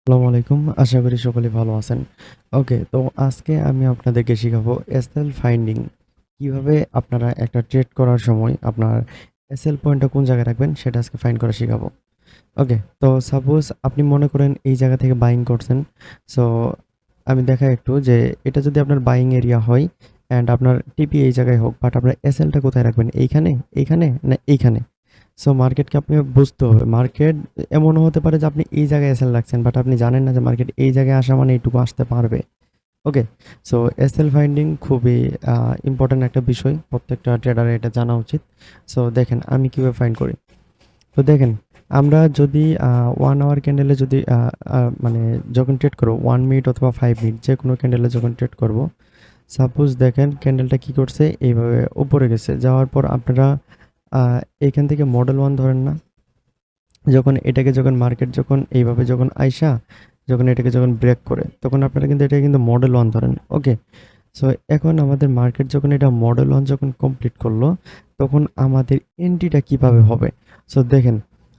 আসসালামু আলাইকুম। আশা করি সকলে ভালো আছেন। ওকে, তো আজকে আমি আপনাদেরকে শিখাবো এসএল ফাইন্ডিং। কিভাবে আপনারা একটা ট্রেড করার সময় আপনার এসএল পয়েন্টটা কোন জায়গায় রাখবেন সেটা আজকে ফাইন্ড করা শিখাবো। ওকে, তো সাপোজ আপনি মনে করেন এই জায়গা থেকে বাইং করছেন। সো আমি দেখাই একটু যে এটা যদি আপনার বাইং এরিয়া হয় অ্যান্ড আপনার টিপি এই জায়গায় হোক, বাট আপনার এসএলটা কোথায় রাখবেন? এইখানে, এইখানে না এইখানে? সো মার্কেটকে আপনি বুঝতে হবে। মার্কেট এমনও হতে পারে যে আপনি এই জায়গায় এসএল রাখছেন, বাট আপনি জানেন না যে মার্কেট এই জায়গায় আসা মানে এইটুকু আসতে পারবে। ওকে, সো এসএল ফাইন্ডিং খুবই ইম্পর্টেন্ট একটা বিষয়। প্রত্যেকটা ট্রেডারের এটা জানা উচিত। সো দেখেন আমি কিভাবে ফাইন্ড করি। তো দেখেন আমরা যদি 1 আওয়ার ক্যান্ডেলে যদি মানে যখন ট্রেড করব 1 মিনিট অথবা 5 মিনিট যেকোনো ক্যান্ডেলে যখন ট্রেড করব, সাপোজ দেখেন ক্যান্ডেলটা কি করছে এইভাবে উপরে গেছে। যাওয়ার পর আপনারা এখান থেকে মডেল 1 ধরেন না? যখন এটাকে যখন মার্কেট যখন এইভাবে যখন আইসা যখন এটাকে যখন ব্রেক করে তখন আপনারা কিন্তু এটাকে কিন্তু মডেল 1 ধরেন। ওকে, সো এখন আমাদের মার্কেট যখন এটা মডেল 1 যখন কমপ্লিট করলো তখন আমাদের এন্ট্রিটা কিভাবে হবে? সো দেখেন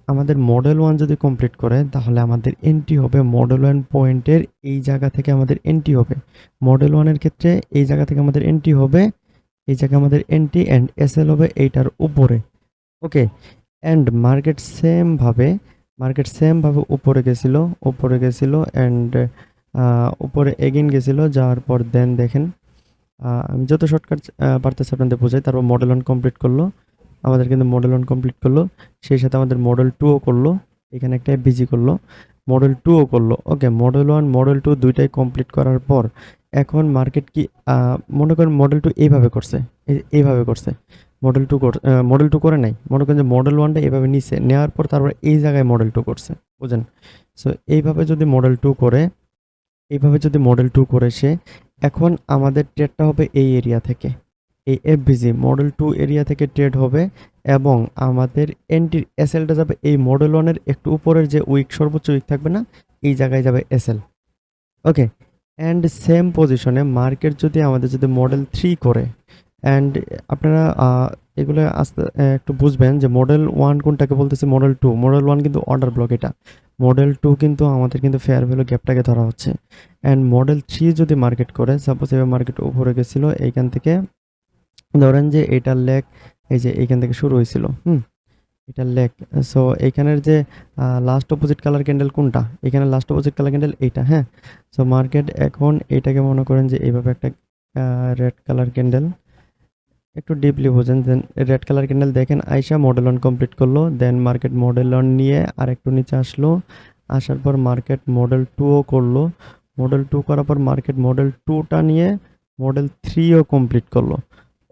আমাদের মডেল 1 যদি কমপ্লিট করে তাহলে আমাদের এন্ট্রি হবে মডেল 1 পয়েন্টের এই জায়গা থেকে আমাদের এন্ট্রি হবে। মডেল 1 এর ক্ষেত্রে এই জায়গা থেকে আমাদের এন্ট্রি হবে, এই জায়গায় আমাদের এন্ট্রি অ্যান্ড এসএল হবে এইটার উপরে। ওকে, অ্যান্ড মার্কেট সেমভাবে উপরে গেছিল অ্যান্ড উপরে এগেইন গেছিল। যাওয়ার পর দেন দেখেন আমি যত শর্টকাট পারতেছি আপনাদের বোঝাই। তারপর মডেল 1 কমপ্লিট করলো। আমাদের কিন্তু মডেল 1 কমপ্লিট করলো। সেই সাথে আমাদের মডেল 2 ও করলো। এখানে একটা এফভিজি করলো। মডেল 2 ও করলো। ওকে, মডেল 1, মডেল 2 ২ টাই কমপ্লিট করার পর এখন মার্কেট কি মনে করেন মডেল 2 এইভাবে করছে, এইভাবে করছে। মডেল 2 করে নাই। মনে করেন যে মডেল 1 টা এভাবে নিছে। নেওয়ার পর তারপর এই জায়গায় মডেল 2 করছে। বুঝেন? সো এইভাবে যদি মডেল 2 করে, এইভাবে যদি মডেল 2 করে সে, এখন আমাদের ট্রেডটা হবে এই এরিয়া থেকে। এই এফভিজি মডেল 2 এরিয়া থেকে ট্রেড হবে এবং আমাদের এন্ট্রির এসএলটা যাবে এই মডেল 1 এর একটু উপরের যে উইক সর্বোচ্চ উইক থাকবে না? এই জায়গায় যাবে এসএল। ওকে, অ্যান্ড সেম পজিশনে মার্কেট যদি আমাদের যদি মডেল 3 করে অ্যান্ড আপনারা এগুলো আস্তে একটু বুঝবেন যে মডেল 1 কোনটাকে বলতেছে, মডেল 2। মডেল 1 কিন্তু অর্ডার ব্লক এটা। মডেল 2 কিন্তু আমাদের কিন্তু ফেয়ার ভ্যালু গ্যাপটাকে ধরা হচ্ছে। অ্যান্ড মডেল 3 যদি মার্কেট করে, সাপোজ এবার মার্কেট উপরে গেছিল এইখান থেকে, ধরেন যে এটার লেগ এই যে এইখান থেকে শুরু হয়েছিল। এটার লেগ। সো এইখানের যে লাস্ট অপোজিট কালার ক্যান্ডেল কোনটা? এখানে লাস্ট অপোজিট কালার ক্যান্ডেল এইটা, হ্যাঁ? সো মার্কেট এখন এটাকে মনে করেন যে এইভাবে একটা রেড কালার ক্যান্ডেল, একটু ডিপলি বোঝেন। দেন রেড কালার ক্যান্ডেল দেখেন আইসা মডেল 1 কমপ্লিট করলো। দেন মার্কেট মডেল 1 নিয়ে আরেকটু নিচে আসলো। আসার পর মার্কেট মডেল 2 ও করলো। মডেল 2 করার পর মার্কেট মডেল 2 টা নিয়ে মডেল 3 ও কমপ্লিট করলো।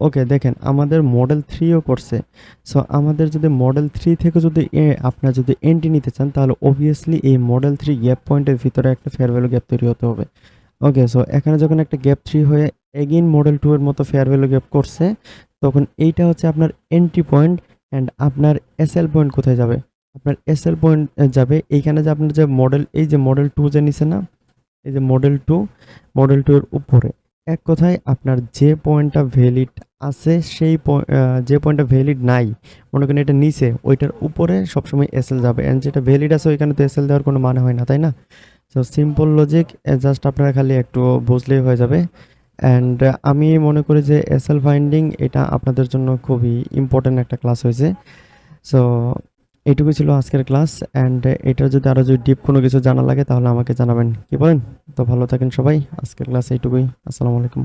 ওকে, দেখেন আমাদের মডেল 3 ও করছে। সো আমাদের যদি মডেল 3 থেকে যদি আপনারা যদি এন্ট্রি নিতে চান তাহলে অবভিয়াসলি এই মডেল 3 গ্যাপ পয়েন্টের ভিতরে একটা ফেয়ার ভ্যালু গ্যাপ তৈরি হতে হবে। ওকে, সো এখানে যখন একটা গ্যাপ 3 হয়ে এগেইন মডেল 2 এর মতো ফেয়ার ভ্যালু গ্যাপ করছে, তখন এইটা হচ্ছে আপনার এন্ট্রি পয়েন্ট অ্যান্ড আপনার এসএল পয়েন্ট কোথায় যাবে? আপনার এসএল পয়েন্ট যাবে এইখানে যে আপনার যে মডেল, এই যে মডেল 2 যে নিছে না? এই যে মডেল 2 এর উপরে। এক কথায় আপনার যে পয়েন্টটা ভ্যালিড আছে সেই যে পয়েন্টটা ভ্যালিড নাই, মনে করেন এটা নিচে, ওইটার উপরে সবসময় এসএল যাবে। অ্যান্ড যেটা ভ্যালিড আছে ওইখানে তো এসএল দেওয়ার কোনো মানে হয় না, তাই না? সো সিম্পল লজিক, জাস্ট আপনারা খালি একটু বুঝলেই হয়ে যাবে। অ্যান্ড আমি মনে করি যে এসএল ফাইন্ডিং এটা আপনাদের জন্য খুবই ইম্পর্টেন্ট একটা ক্লাস হয়েছে। সো এইটুকুই ছিল আজকের ক্লাস। অ্যান্ড এটার যদি আরও যদি ডিপ কোনো কিছু জানা লাগে তাহলে আমাকে জানাবেন। কি বলেন? তো ভালো থাকেন সবাই। আজকের ক্লাস এইটুকুই। আসসালামু আলাইকুম।